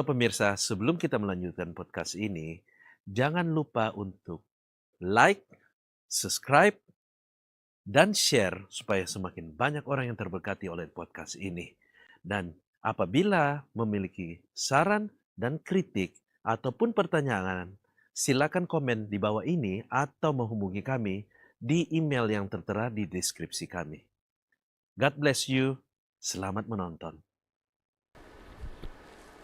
pemirsa, sebelum kita melanjutkan podcast ini, jangan lupa untuk like, subscribe, dan share supaya semakin banyak orang yang terberkati oleh podcast ini. Dan apabila memiliki saran dan kritik ataupun pertanyaan, silakan komen di bawah ini atau menghubungi kami di email yang tertera di deskripsi kami. God bless you. Selamat menonton.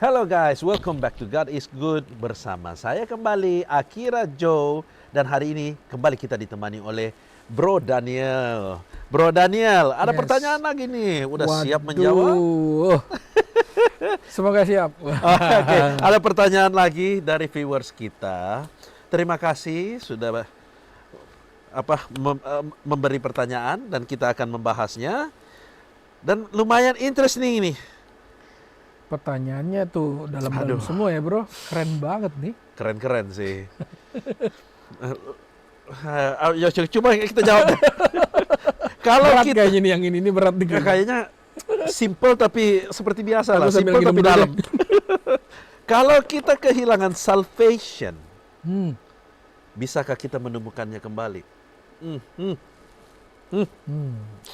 Hello guys, welcome back to God is Good bersama saya kembali Akira Joe, dan hari ini kembali kita ditemani oleh Bro Daniel. Bro Daniel, ada Yes. pertanyaan lagi nih. Udah siap Waduh. menjawab? Semoga siap. Oke, ada pertanyaan lagi dari viewers kita. Terima kasih sudah memberi pertanyaan dan kita akan membahasnya. Dan lumayan interesting ini. Pertanyaannya tuh dalam-dalam Aduh. semua ya bro. Keren banget nih. Keren-keren sih. Ya, coba kita jawab. Kalau Berat kita kayaknya nih yang ini berat nih. kayaknya simple tapi seperti biasa lah, Aku sambil simple minum tapi dulu dalam. deh. Kalau kita kehilangan salvation, Hmm. bisakah kita menemukannya kembali?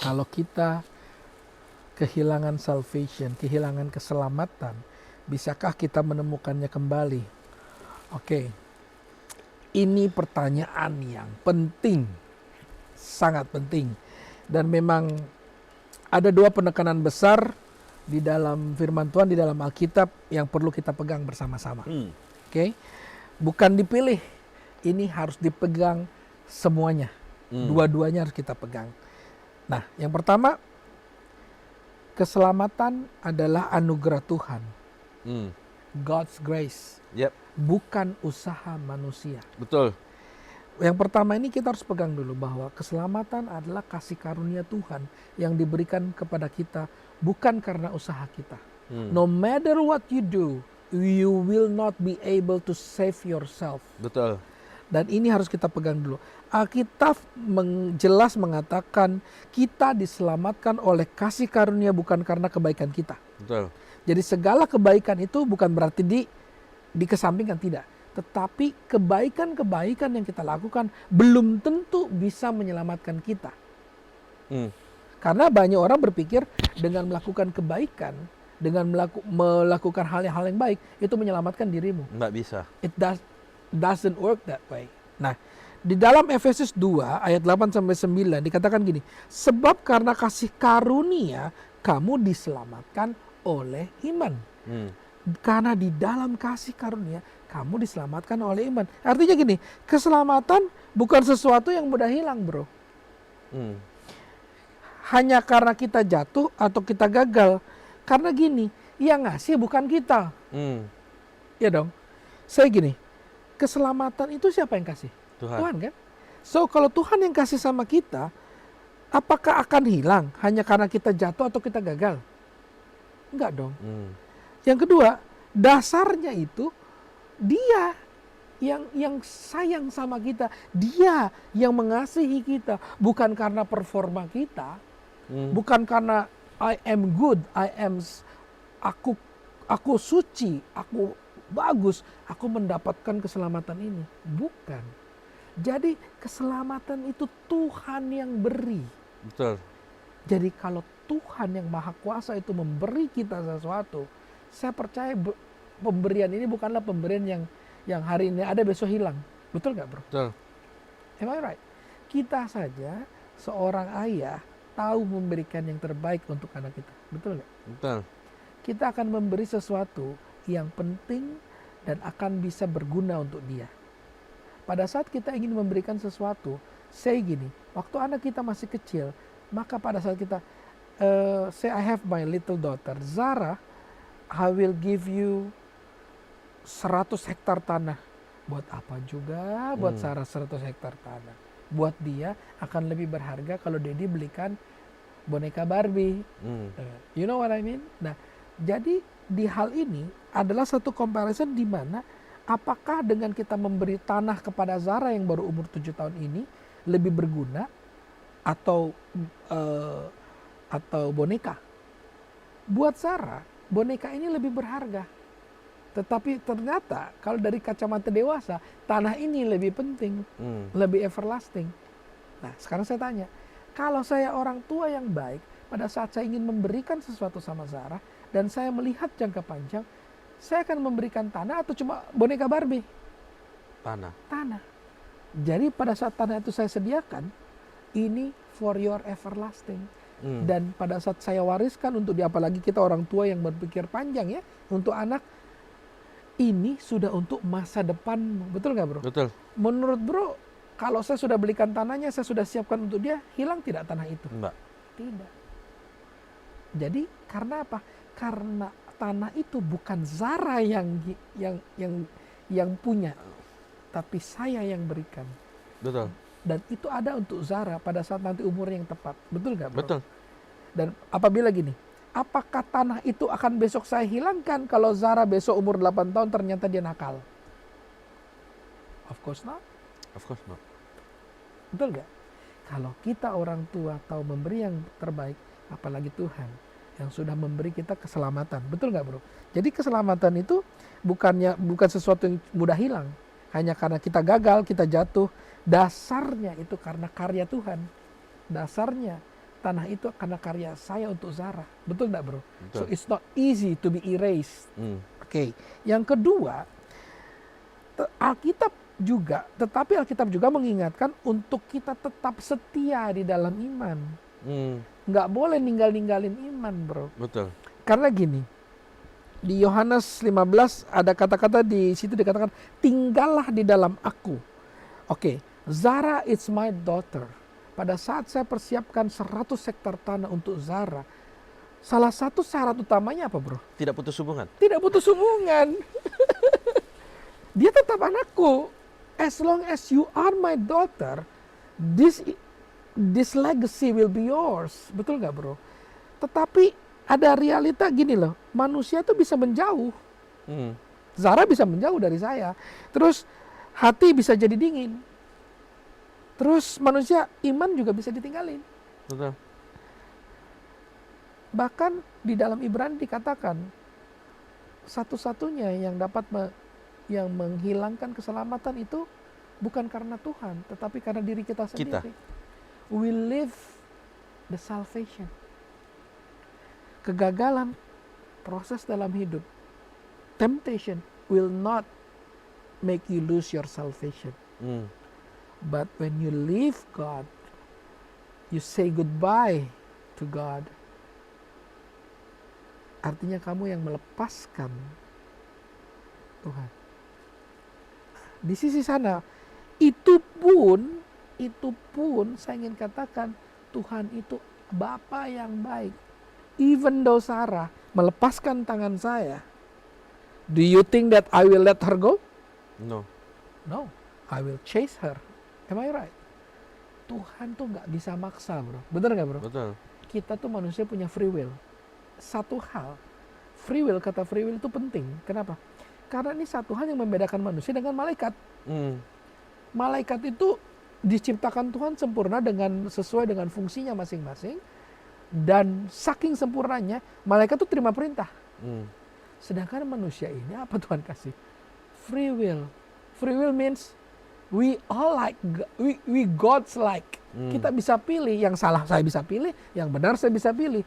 Kalau kita kehilangan salvation, kehilangan keselamatan, bisakah kita menemukannya kembali? Oke. Ini pertanyaan yang penting. Sangat penting. Dan memang ada dua penekanan besar di dalam firman Tuhan, di dalam Alkitab yang perlu kita pegang bersama-sama. Oke. Bukan dipilih. Ini harus dipegang semuanya. Dua-duanya harus kita pegang. Nah, yang pertama, keselamatan adalah anugerah Tuhan. God's grace. Yep, Bukan usaha manusia. betul. Yang pertama ini kita harus pegang dulu bahwa keselamatan adalah kasih karunia Tuhan yang diberikan kepada kita bukan karena usaha kita. No matter what you do, you will not be able to save yourself. Betul. Dan ini harus kita pegang dulu. Alkitab jelas mengatakan kita diselamatkan oleh kasih karunia bukan karena kebaikan kita. Betul. Jadi segala kebaikan itu bukan berarti dikesampingkan, tidak. Tetapi kebaikan-kebaikan yang kita lakukan belum tentu bisa menyelamatkan kita. Karena banyak orang berpikir dengan melakukan kebaikan, dengan melakukan hal-hal yang baik, itu menyelamatkan dirimu. Nggak bisa. It doesn't work that way. Nah, di dalam Efesus 2 ayat 8-9 dikatakan gini, sebab karena kasih karunia kamu diselamatkan oleh iman. Karena di dalam kasih karunia kamu diselamatkan oleh iman. Artinya gini, keselamatan bukan sesuatu yang mudah hilang, bro. Hanya karena kita jatuh atau kita gagal. Karena gini, yang ngasih bukan kita. Ya dong. Saya gini, keselamatan itu siapa yang kasih? Tuhan kan? So kalau Tuhan yang kasih sama kita, apakah akan hilang hanya karena kita jatuh atau kita gagal? Enggak dong. Yang kedua, dasarnya itu Dia yang sayang sama kita, Dia yang mengasihi kita, bukan karena performa kita, bukan karena I am good, aku suci, aku bagus, aku mendapatkan keselamatan ini. Bukan. Jadi keselamatan itu Tuhan yang beri. Betul. Jadi kalau Tuhan yang Maha Kuasa itu memberi kita sesuatu, saya percaya pemberian ini bukanlah pemberian yang hari ini ada besok hilang. Betul gak bro? Betul. Am I right? Kita saja seorang ayah tahu memberikan yang terbaik untuk anak kita. Betul gak? Betul. Kita akan memberi sesuatu yang penting dan akan bisa berguna untuk dia. Pada saat kita ingin memberikan sesuatu, say gini, waktu anak kita masih kecil, maka pada saat kita, say I have my little daughter, Zara, I will give you 100 hektar tanah. Buat apa juga buat Zara 100 hektar tanah? Buat dia akan lebih berharga kalau Daddy belikan boneka Barbie. You know what I mean? Nah, jadi di hal ini adalah satu comparison di mana apakah dengan kita memberi tanah kepada Zara yang baru umur 7 tahun ini lebih berguna atau boneka? Buat Zara, boneka ini lebih berharga. Tetapi ternyata kalau dari kacamata dewasa, tanah ini lebih penting, lebih everlasting. Nah, sekarang saya tanya, kalau saya orang tua yang baik, pada saat saya ingin memberikan sesuatu sama Zara, dan saya melihat jangka panjang, saya akan memberikan tanah atau cuma boneka Barbie? Tanah. Tanah. Jadi pada saat tanah itu saya sediakan, ini for your everlasting. Dan pada saat saya wariskan untuk dia, apalagi kita orang tua yang berpikir panjang ya, untuk anak, ini sudah untuk masa depan. Betul nggak bro? Betul. Menurut bro, kalau saya sudah belikan tanahnya, saya sudah siapkan untuk dia, hilang tidak tanah itu? Enggak. Tidak. Jadi karena apa? Karena tanah itu bukan Zara yang punya, tapi saya yang berikan. Betul. Dan itu ada untuk Zara pada saat nanti umur yang tepat. Betul nggak bro? Betul. Dan apabila gini, apakah tanah itu akan besok saya hilangkan kalau Zara besok umur 8 tahun ternyata dia nakal? Of course not. Of course not. Betul nggak? Kalau kita orang tua tahu memberi yang terbaik, apalagi Tuhan yang sudah memberi kita keselamatan. Betul nggak bro? Jadi keselamatan itu bukan sesuatu yang mudah hilang. Hanya karena kita gagal, kita jatuh. Dasarnya itu karena karya Tuhan. Dasarnya tanah itu karena karya saya untuk Zara. Betul nggak bro? Betul. So it's not easy to be erased. Oke. Yang kedua, tetapi Alkitab juga mengingatkan untuk kita tetap setia di dalam iman. Nggak boleh ninggalin iman bro. Betul. Karena gini, di Yohanes 15 ada kata-kata di situ dikatakan, tinggallah di dalam aku. Oke, Zara is my daughter. Pada saat saya persiapkan 100 hektar tanah untuk Zara, salah satu syarat utamanya apa bro? Tidak putus hubungan. Tidak putus hubungan. Dia tetap anakku. As long as you are my daughter, this legacy will be yours. Betul nggak bro? Tetapi ada realita gini loh, manusia tuh bisa menjauh. Zara bisa menjauh dari saya. Terus hati bisa jadi dingin. Terus manusia iman juga bisa ditinggalin. Betul. Bahkan di dalam Ibrani dikatakan, satu-satunya yang dapat yang menghilangkan keselamatan itu bukan karena Tuhan, tetapi karena diri kita sendiri. We live the salvation. Kegagalan proses dalam hidup, temptation will not make you lose your salvation. But when you leave God, you say goodbye to God. Artinya kamu yang melepaskan Tuhan. Di sisi sana, itu pun saya ingin katakan, Tuhan itu Bapa yang baik. Even though Sarah melepaskan tangan saya, do you think that I will let her go? No. No, I will chase her. Am I right? Tuhan tuh nggak bisa maksa bro. Bener nggak bro? Betul. Kita tuh manusia punya free will. Satu hal, kata free will itu penting. Kenapa? Karena ini satu hal yang membedakan manusia dengan malaikat. Malaikat itu diciptakan Tuhan sempurna sesuai dengan fungsinya masing-masing. Dan saking sempurnanya, malaikat itu terima perintah. Sedangkan manusia ini apa Tuhan kasih? Free will. Free will means we all like, we God's like. Kita bisa pilih, yang salah saya bisa pilih, yang benar saya bisa pilih.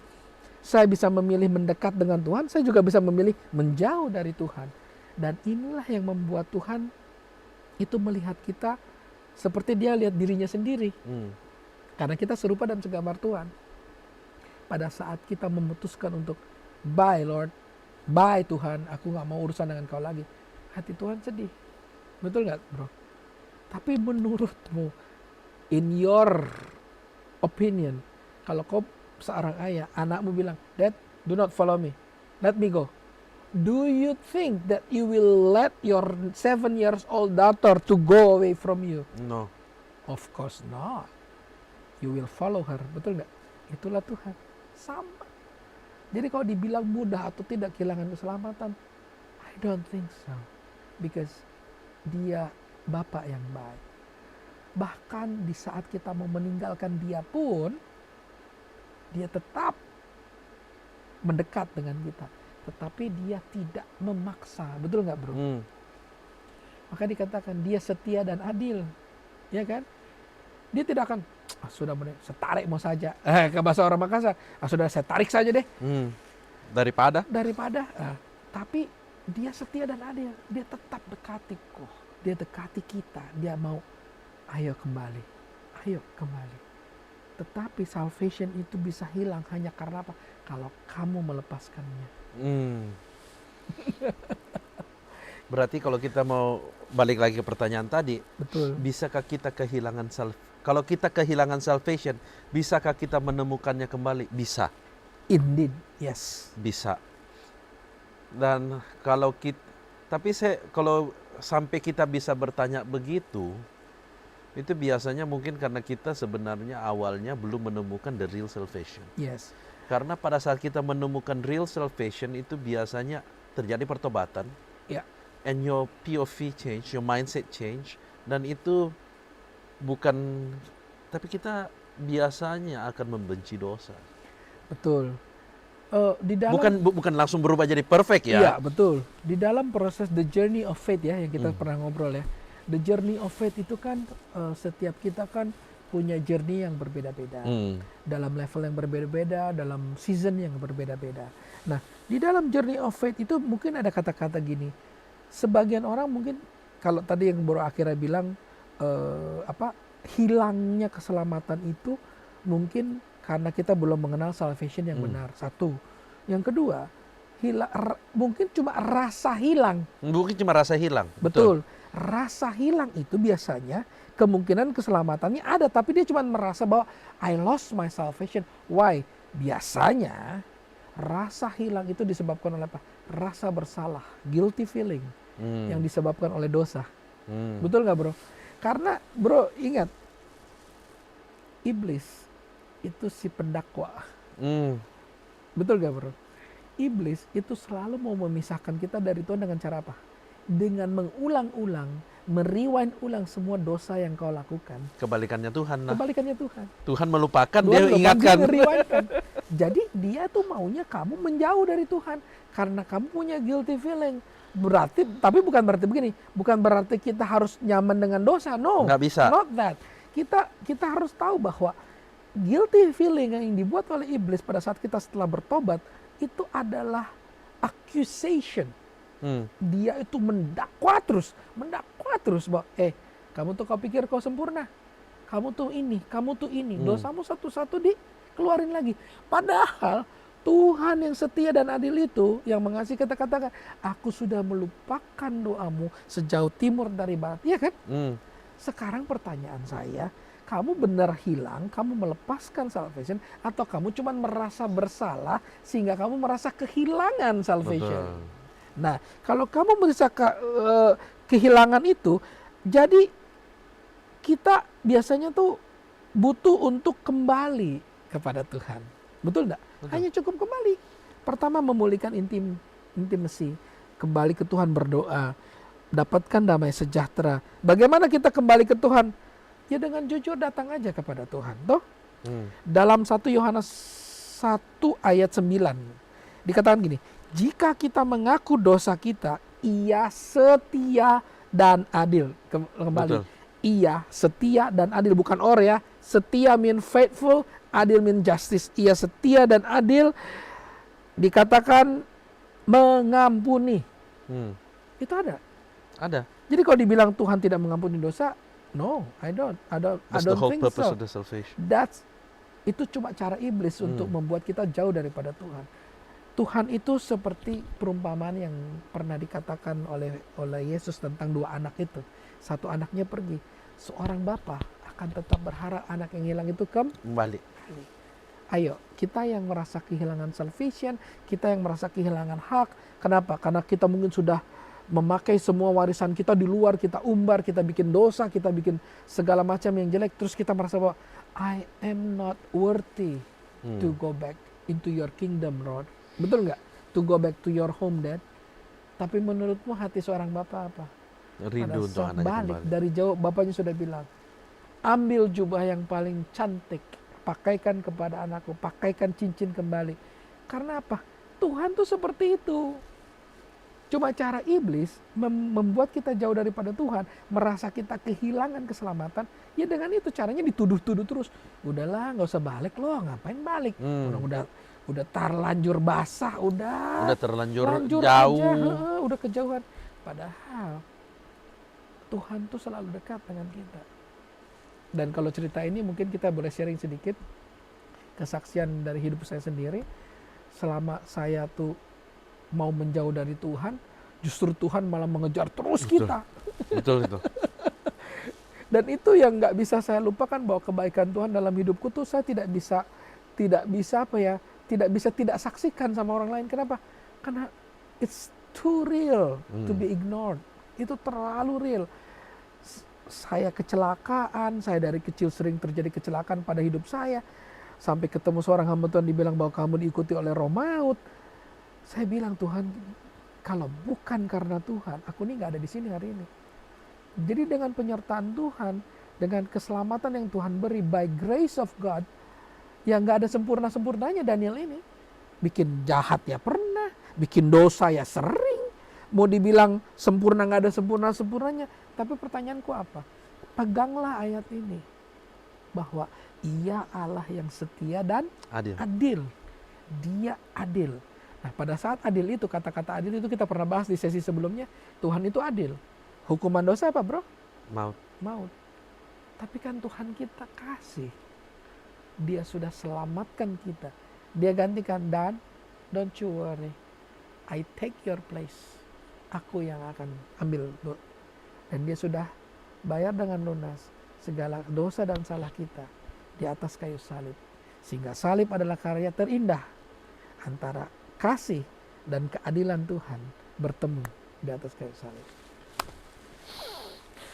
Saya bisa memilih mendekat dengan Tuhan, saya juga bisa memilih menjauh dari Tuhan. Dan inilah yang membuat Tuhan itu melihat kita seperti dia lihat dirinya sendiri. Karena kita serupa dan segambar Tuhan. Pada saat kita memutuskan untuk bye Lord, bye Tuhan, aku gak mau urusan dengan kau lagi. Hati Tuhan sedih. Betul gak bro? Tapi menurutmu, in your opinion, kalau kau seorang ayah, anakmu bilang, Dad, do not follow me, let me go. Do you think that you will let your 7 years old daughter to go away from you? No. Of course not. You will follow her, betul nggak? Itulah Tuhan. Sama. Jadi kalau dibilang mudah atau tidak kehilangan keselamatan, I don't think so. Because dia Bapa yang baik. Bahkan di saat kita mau meninggalkan dia pun, dia tetap mendekat dengan kita. tetapi dia tidak memaksa. Betul nggak, bro? Hmm. Maka dikatakan dia setia dan adil, ya kan? Dia tidak akan, sudah benar, saya tarik mau saja. Ke bahasa orang Makassar, sudah saya tarik saja deh. Daripada Tapi dia setia dan adil. Dia tetap dekati kok. Dia dekati kita. Dia mau, ayo kembali. Ayo kembali. Tetapi salvation itu bisa hilang hanya karena apa? Kalau kamu melepaskannya. Berarti kalau kita mau balik lagi ke pertanyaan tadi, Betul. bisakah kita kehilangan kalau kita kehilangan salvation, bisakah kita menemukannya kembali? Bisa. Indeed, yes. Bisa. Dan kalau kalau sampai kita bisa bertanya begitu, itu biasanya mungkin karena kita sebenarnya awalnya belum menemukan the real salvation. Yes. Karena pada saat kita menemukan real salvation itu biasanya terjadi pertobatan. Ya. And your POV change, your mindset change, dan itu tapi kita biasanya akan membenci dosa. Betul. Di dalam, bukan langsung berubah jadi perfect ya. Iya, betul. Di dalam proses the journey of faith ya, yang kita pernah ngobrol ya. The journey of faith itu kan setiap kita kan punya journey yang berbeda-beda. Dalam level yang berbeda-beda, dalam season yang berbeda-beda. Nah, di dalam journey of faith itu mungkin ada kata-kata gini. Sebagian orang mungkin, kalau tadi yang baru akhirnya bilang, hilangnya keselamatan itu mungkin karena kita belum mengenal salvation yang benar. Satu. Yang kedua, mungkin cuma rasa hilang. Mungkin cuma rasa hilang. Betul. Rasa hilang itu biasanya kemungkinan keselamatannya ada, tapi dia cuma merasa bahwa I lost my salvation. Why? Biasanya rasa hilang itu disebabkan oleh apa? Rasa bersalah, guilty feeling, yang disebabkan oleh dosa. Betul nggak, bro? Karena, bro, ingat, iblis itu si pendakwa. Betul gak, bro? Iblis itu selalu mau memisahkan kita dari Tuhan dengan cara apa? Dengan mengulang-ulang, merewind ulang semua dosa yang kau lakukan. Kebalikannya Tuhan. Kebalikannya Tuhan. Tuhan melupakan, dia ingatkan. Jadi dia tuh maunya kamu menjauh dari Tuhan karena kamu punya guilty feeling. Berarti, tapi bukan berarti begini, bukan berarti kita harus nyaman dengan dosa. No, nggak bisa. Not that. Kita harus tahu bahwa guilty feeling yang dibuat oleh iblis pada saat kita setelah bertobat itu adalah accusation. Dia itu mendakwa terus bahwa kamu tuh kau pikir kau sempurna, kamu tuh ini, dosamu satu-satu dikeluarin lagi. Padahal Tuhan yang setia dan adil itu yang mengasihi kita katakan, aku sudah melupakan doamu sejauh timur dari barat. Iya kan? Sekarang pertanyaan saya, kamu benar hilang, kamu melepaskan salvation, atau kamu cuma merasa bersalah sehingga kamu merasa kehilangan salvation? Betul. Nah, kalau kamu merasa kehilangan itu, jadi kita biasanya tuh butuh untuk kembali kepada Tuhan. Betul enggak? Hanya cukup kembali. Pertama, memulihkan intimacy, kembali ke Tuhan, berdoa, dapatkan damai sejahtera. Bagaimana kita kembali ke Tuhan? Ya dengan jujur datang aja kepada Tuhan. Toh? Dalam 1 Yohanes 1 ayat 9 dikatakan gini, jika kita mengaku dosa kita, Ia setia dan adil. Kembali. Betul. Ia setia dan adil, bukan ya. Setia mean faithful, adil mean justice. Ia setia dan adil, dikatakan mengampuni. Itu ada. Jadi kalau dibilang Tuhan tidak mengampuni dosa, no, I don't whole think purpose so. of the salvation. Itu cuma cara iblis untuk membuat kita jauh daripada Tuhan. Tuhan itu seperti perumpamaan yang pernah dikatakan oleh Yesus tentang 2 anak itu. Satu anaknya pergi. Seorang bapa akan tetap berharap anak yang hilang itu kembali. Ayo, kita yang merasa kehilangan salvation, kita yang merasa kehilangan hak. Kenapa? Karena kita mungkin sudah memakai semua warisan kita di luar, kita umbar, kita bikin dosa, kita bikin segala macam yang jelek. Terus kita merasa bahwa I am not worthy to go back into your kingdom, Lord. Betul nggak? To go back to your home, Dad. Tapi menurutmu hati seorang bapak apa? Rindu untuk anaknya balik kembali. dari jauh, bapaknya sudah bilang, ambil jubah yang paling cantik, pakaikan kepada anakku, pakaikan cincin kembali. Karena apa? Tuhan tuh seperti itu. Cuma cara iblis membuat kita jauh daripada Tuhan, merasa kita kehilangan keselamatan, ya dengan itu caranya dituduh-tuduh terus. Udahlah, nggak usah balik loh, ngapain balik? Orang udah terlanjur basah, udah terlanjur lanjur jauh. aja, udah kejauhan. Padahal Tuhan tuh selalu dekat dengan kita. Dan kalau cerita ini mungkin kita boleh sharing sedikit kesaksian dari hidup saya sendiri. Selama saya tuh mau menjauh dari Tuhan, justru Tuhan malah mengejar terus kita. Betul itu. Dan itu yang nggak bisa saya lupakan, bahwa kebaikan Tuhan dalam hidupku tuh saya tidak bisa tidak saksikan sama orang lain. Kenapa? Karena it's too real to be ignored. Itu terlalu real. Saya kecelakaan, saya dari kecil sering terjadi kecelakaan pada hidup saya. Sampai ketemu seorang hamba Tuhan dibilang bahwa kamu diikuti oleh roh maut. Saya bilang, Tuhan, kalau bukan karena Tuhan, aku ini nggak ada di sini hari ini. Jadi dengan penyertaan Tuhan, dengan keselamatan yang Tuhan beri by grace of God, yang nggak ada sempurna-sempurnanya Daniel ini. Bikin jahat ya pernah, bikin dosa ya sering. Mau dibilang sempurna nggak ada sempurna-sempurnanya. Tapi pertanyaanku apa? Peganglah ayat ini, bahwa Ia Allah yang setia dan adil. Dia adil. Nah, pada saat adil itu, kata-kata adil itu kita pernah bahas di sesi sebelumnya. Tuhan itu adil. Hukuman dosa apa, bro? Maut. Tapi kan Tuhan kita kasih. Dia sudah selamatkan kita. Dia gantikan, dan don't you worry, I take your place. Aku yang akan ambil. Dan dia sudah bayar dengan lunas segala dosa dan salah kita di atas kayu salib. Sehingga salib adalah karya terindah antara kasih dan keadilan Tuhan bertemu di atas kayu salib.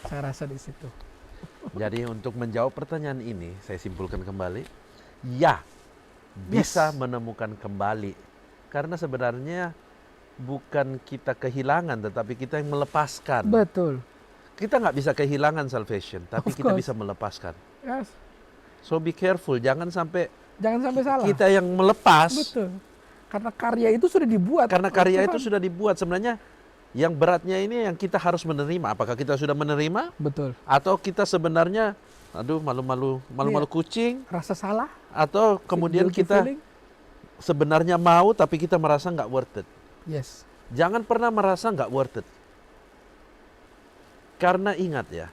Saya rasa di situ. Jadi untuk menjawab pertanyaan ini, saya simpulkan kembali, ya, bisa menemukan kembali. Karena sebenarnya bukan kita kehilangan, tetapi kita yang melepaskan. Betul. Kita nggak bisa kehilangan salvation, tapi kita bisa melepaskan. Yes. So be careful, jangan sampai salah. Kita yang melepas. Betul. Karena karya itu sudah dibuat. Karena karya itu sudah dibuat. Sebenarnya yang beratnya ini yang kita harus menerima. Apakah kita sudah menerima? Betul. Atau kita sebenarnya, aduh malu-malu kucing. Rasa salah. Atau kemudian kita sebenarnya mau tapi kita merasa nggak worth it. Yes. Jangan pernah merasa nggak worth it. Karena ingat ya,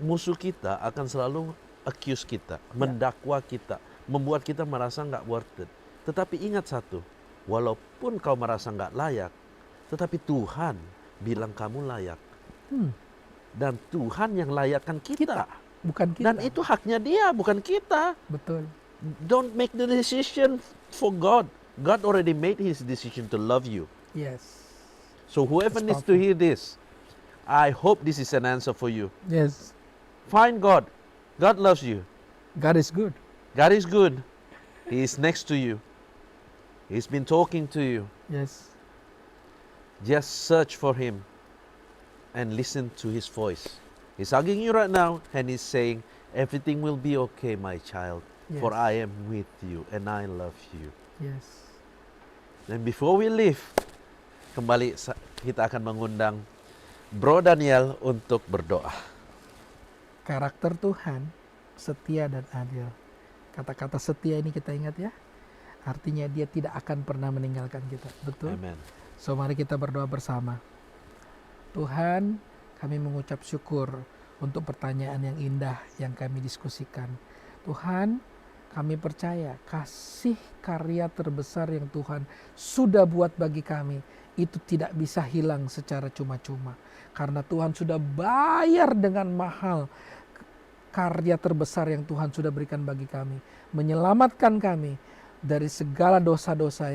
musuh kita akan selalu accuse kita, mendakwa kita, membuat kita merasa nggak worth it. Tetapi ingat satu, walaupun kau merasa nggak layak, tetapi Tuhan bilang kamu layak. Dan Tuhan yang layakkan kita. Bukan kita. Dan itu haknya Dia, bukan kita. Betul. Don't make the decision for God. God already made His decision to love you. Yes. So whoever needs to hear this, I hope this is an answer for you. Yes. Find God. God loves you. God is good. God is good. He is next to you. He's been talking to you. Yes. Just search for Him and listen to His voice. He's hugging you right now and He's saying, everything will be okay, my child, for I am with you and I love you. Yes. And before we leave, kembali kita akan mengundang Bro Daniel untuk berdoa. Karakter Tuhan setia dan adil. Kata-kata setia ini kita ingat ya. Artinya Dia tidak akan pernah meninggalkan kita. Betul? Amen. So mari kita berdoa bersama. Tuhan, kami mengucap syukur untuk pertanyaan yang indah yang kami diskusikan. Tuhan, kami percaya kasih karya terbesar yang Tuhan sudah buat bagi kami itu tidak bisa hilang secara cuma-cuma. Karena Tuhan sudah bayar dengan mahal karya terbesar yang Tuhan sudah berikan bagi kami. Menyelamatkan kami dari segala dosa-dosa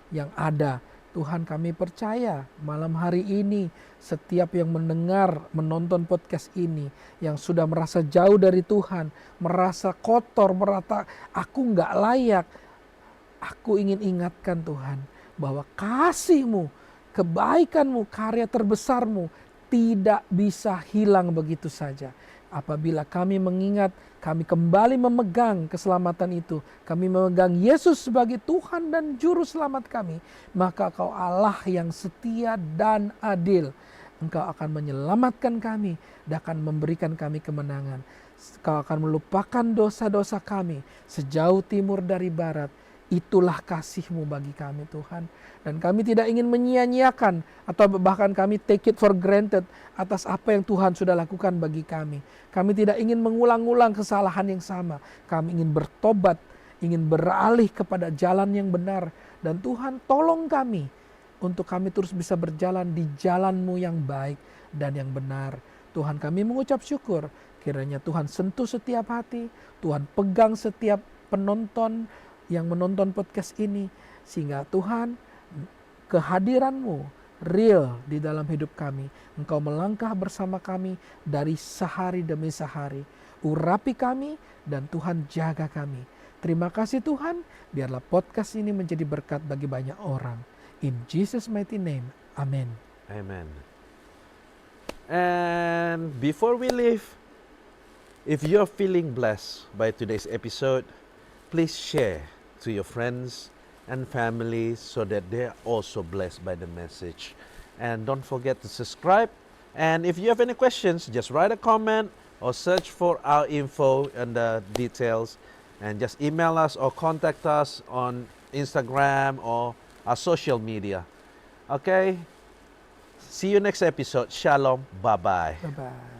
yang ada. Tuhan, kami percaya malam hari ini setiap yang mendengar, menonton podcast ini yang sudah merasa jauh dari Tuhan, merasa kotor, merasa aku nggak layak. Aku ingin ingatkan Tuhan bahwa kasih-Mu, kebaikan-Mu, karya terbesar-Mu tidak bisa hilang begitu saja. Apabila kami mengingat, kami kembali memegang keselamatan itu, kami memegang Yesus sebagai Tuhan dan Juru Selamat kami, maka Kau Allah yang setia dan adil. Engkau akan menyelamatkan kami dan akan memberikan kami kemenangan. Kau akan melupakan dosa-dosa kami sejauh timur dari barat. Itulah kasih-Mu bagi kami Tuhan. Dan kami tidak ingin menyia-nyiakan atau bahkan kami take it for granted atas apa yang Tuhan sudah lakukan bagi kami. Kami tidak ingin mengulang-ulang kesalahan yang sama. Kami ingin bertobat, ingin beralih kepada jalan yang benar. Dan Tuhan tolong kami untuk kami terus bisa berjalan di jalan-Mu yang baik dan yang benar. Tuhan, kami mengucap syukur. Kiranya Tuhan sentuh setiap hati, Tuhan pegang setiap penonton yang menonton podcast ini, sehingga Tuhan, kehadiran-Mu real di dalam hidup kami. Engkau melangkah bersama kami dari sehari demi sehari. Urapi kami dan Tuhan jaga kami. Terima kasih Tuhan, biarlah podcast ini menjadi berkat bagi banyak orang. In Jesus' mighty name, amen. Amen. And before we leave, if you're feeling blessed by today's episode, please share to your friends and family so that they're also blessed by the message. And don't forget to subscribe. And if you have any questions, just write a comment or search for our info and the details. And just email us or contact us on Instagram or our social media. Okay? See you next episode. Shalom. Bye-bye. Bye-bye.